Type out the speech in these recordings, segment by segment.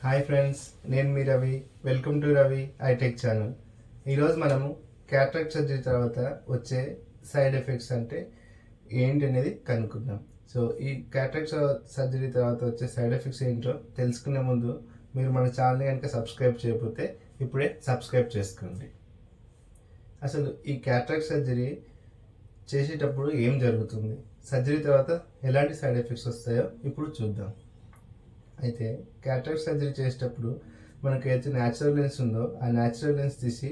Hi friends, నేను మీ Ravi. Welcome to Ravi iTech channel. ఈరోజు మనము క్యాట్రాక్ట్ సర్జరీ తర్వాత వచ్చే సైడ్ ఎఫెక్ట్స్ అంటే ఏంటి అనేది కనుక్కుందాం. సో ఈ క్యాట్రాక్ట్ సర్జరీ తర్వాత వచ్చే సైడ్ ఎఫెక్ట్స్ ఏంటో తెలుసుకునే ముందు మీరు మన ఛానల్ని కనుక సబ్స్క్రైబ్ చేయకపోతే ఇప్పుడే సబ్స్క్రైబ్ చేసుకోండి. అసలు ఈ క్యాట్రాక్ట్ సర్జరీ చేసేటప్పుడు ఏం జరుగుతుంది, సర్జరీ తర్వాత ఎలాంటి సైడ్ ఎఫెక్ట్స్ వస్తాయో ఇప్పుడు చూద్దాం. అయితే క్యాటరాక్ట్ సర్జరీ చేసేటప్పుడు మనకు ఏదైతే న్యాచురల్ లెన్స్ ఉందో ఆ న్యాచురల్ లెన్స్ తీసి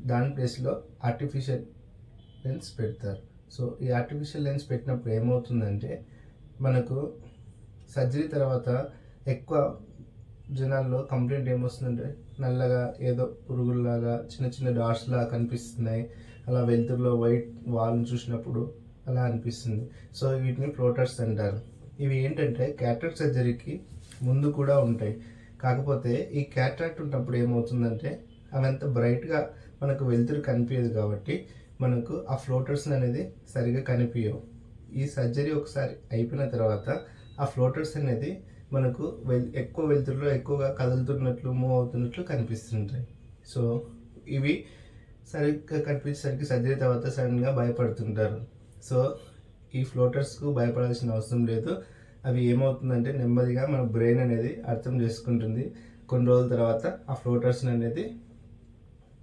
దాని ప్లేస్లో ఆర్టిఫిషియల్ లెన్స్ పెడతారు. సో ఈ ఆర్టిఫిషియల్ లెన్స్ పెట్టినప్పుడు ఏమవుతుందంటే మనకు సర్జరీ తర్వాత ఎక్కువ జనాల్లో కంప్లైంట్ ఏమొస్తుందంటే నల్లగా ఏదో పురుగుల్లాగా చిన్న చిన్న డాట్స్ లాగా కనిపిస్తున్నాయి, అలా వెలుతురులో వైట్ వాల్ని చూసినప్పుడు అలా అనిపిస్తుంది. సో వీటిని ఫ్లోటర్స్ అంటారు. ఇవి ఏంటంటే క్యాటరాక్ట్ సర్జరీకి ముందు కూడా ఉంటాయి. కాకపోతే ఈ క్యాటరాక్ట్ ఉన్నప్పుడు ఏమవుతుందంటే అవంత బ్రైట్గా మనకు వెలుతురు కనిపించదు కాబట్టి మనకు ఆ ఫ్లోటర్స్ అనేది సరిగా కనిపించవు. ఈ సర్జరీ ఒకసారి అయిపోయిన తర్వాత ఆ ఫ్లోటర్స్ అనేది మనకు ఎక్కువ వెలుతురులో ఎక్కువగా కదులుతున్నట్లు మూవ్ అవుతున్నట్లు కనిపిస్తుంటాయి. సో ఇవి సరిగ్గా కనిపించేసరికి సర్జరీ తర్వాత సడన్గా భయపడుతుంటారు. సో ఈ ఫ్లోటర్స్కు భయపడాల్సిన అవసరం లేదు. అవి ఏమవుతుందంటే నెమ్మదిగా మన బ్రెయిన్ అనేది అర్థం చేసుకుంటుంది. కొన్ని రోజుల తర్వాత ఆ ఫ్లోటర్స్ అనేది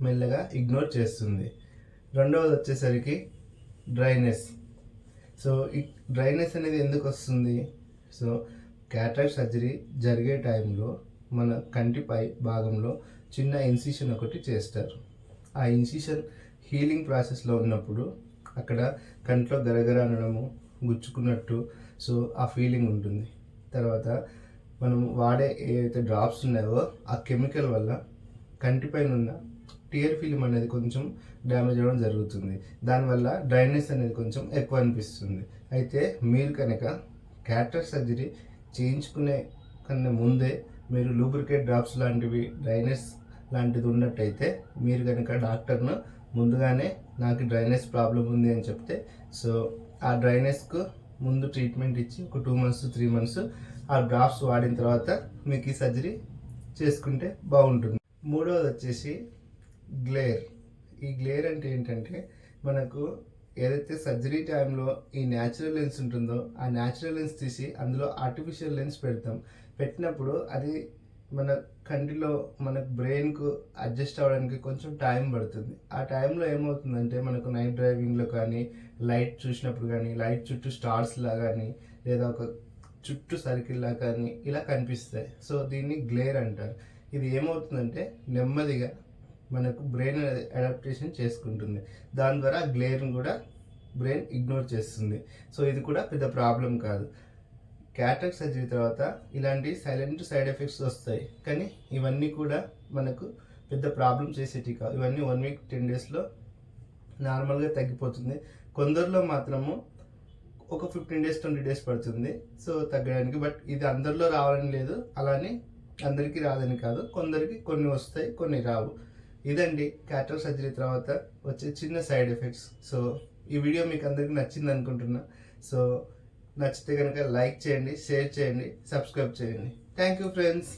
మెల్లగా ఇగ్నోర్ చేస్తుంది. రెండవది వచ్చేసరికి డ్రైనెస్. సో ఈ డ్రైనెస్ అనేది ఎందుకు వస్తుంది? సో క్యాటరాక్ట్ సర్జరీ జరిగే టైంలో మన కంటిపై భాగంలో చిన్న ఇన్సిషన్ ఒకటి చేస్తారు. ఆ ఇన్సిషన్ హీలింగ్ ప్రాసెస్లో ఉన్నప్పుడు అక్కడ కంట్లో గరగర అనడము, గుచ్చుకున్నట్టు సో ఆ ఫీలింగ్ ఉంటుంది. తర్వాత మనం వాడే ఏవైతే డ్రాప్స్ ఉన్నాయో ఆ కెమికల్ వల్ల కంటిపైన ఉన్న టియర్ ఫిల్మ్ అనేది కొంచెం డ్యామేజ్ అవ్వడం జరుగుతుంది. దానివల్ల డ్రైనెస్ అనేది కొంచెం ఎక్కువ అనిపిస్తుంది. అయితే మీరు కనుక క్యాటరాక్ట్ సర్జరీ చేయించుకునే కన్నా ముందే మీరు లూబ్రికేట్ డ్రాప్స్ లాంటివి డ్రైనెస్ లాంటిది ఉన్నట్టయితే మీరు కనుక డాక్టర్ను ముందుగానే నాకు డ్రైనెస్ ప్రాబ్లం ఉంది అని చెప్తే సో ఆ డ్రైనెస్కు ముందు ట్రీట్మెంట్ ఇచ్చి ఒక 2 months 3 months ఆ డ్రాప్స్ వాడిన తర్వాత మీకు ఈ సర్జరీ చేసుకుంటే బాగుంటుంది. మూడవది వచ్చేసి గ్లేర్. ఈ గ్లేర్ అంటే ఏంటంటే మనకు ఏదైతే సర్జరీ టైంలో ఈ న్యాచురల్ లెన్స్ ఉంటుందో ఆ న్యాచురల్ లెన్స్ తీసి అందులో ఆర్టిఫిషియల్ లెన్స్ పెడతాం. పెట్టినప్పుడు అది మన కంటిలో మన బ్రెయిన్కు అడ్జస్ట్ అవ్వడానికి కొంచెం టైం పడుతుంది. ఆ టైంలో ఏమవుతుందంటే మనకు నైట్ డ్రైవింగ్లో కానీ లైట్ చూసినప్పుడు కానీ లైట్ చుట్టూ స్టార్స్లా కానీ లేదా ఒక చుట్టూ సర్కిల్లా కానీ ఇలా కనిపిస్తాయి. సో దీన్ని గ్లేర్ అంటారు. ఇది ఏమవుతుందంటే నెమ్మదిగా మనకు బ్రెయిన్ అడాప్టేషన్ చేసుకుంటుంది. దాని ద్వారా గ్లేర్ని కూడా బ్రెయిన్ ఇగ్నోర్ చేస్తుంది. సో ఇది కూడా పెద్ద ప్రాబ్లం కాదు. క్యాటరాక్ట్ సర్జరీ తర్వాత ఇలాంటి సైలెంట్ సైడ్ ఎఫెక్ట్స్ వస్తాయి, కానీ ఇవన్నీ కూడా మనకు పెద్ద ప్రాబ్లం చేసేటివి కావు. ఇవన్నీ 1 week 10 daysలో నార్మల్గా తగ్గిపోతుంది. కొందరిలో మాత్రము ఒక 15 days 20 days పడుతుంది సో తగ్గడానికి. బట్ ఇది అందరిలో రావాలని లేదు, అలానే అందరికీ రాదని కాదు. కొందరికి కొన్ని వస్తాయి, కొన్ని రావు. ఇదండి క్యాటరాక్ట్ సర్జరీ తర్వాత వచ్చే చిన్న సైడ్ ఎఫెక్ట్స్. సో ఈ వీడియో మీకు అందరికీ నచ్చింది అనుకుంటున్నా. సో నచ్చితే కనుక లైక్ చేయండి, షేర్ చేయండి, సబ్స్క్రైబ్ చేయండి. Thank you friends.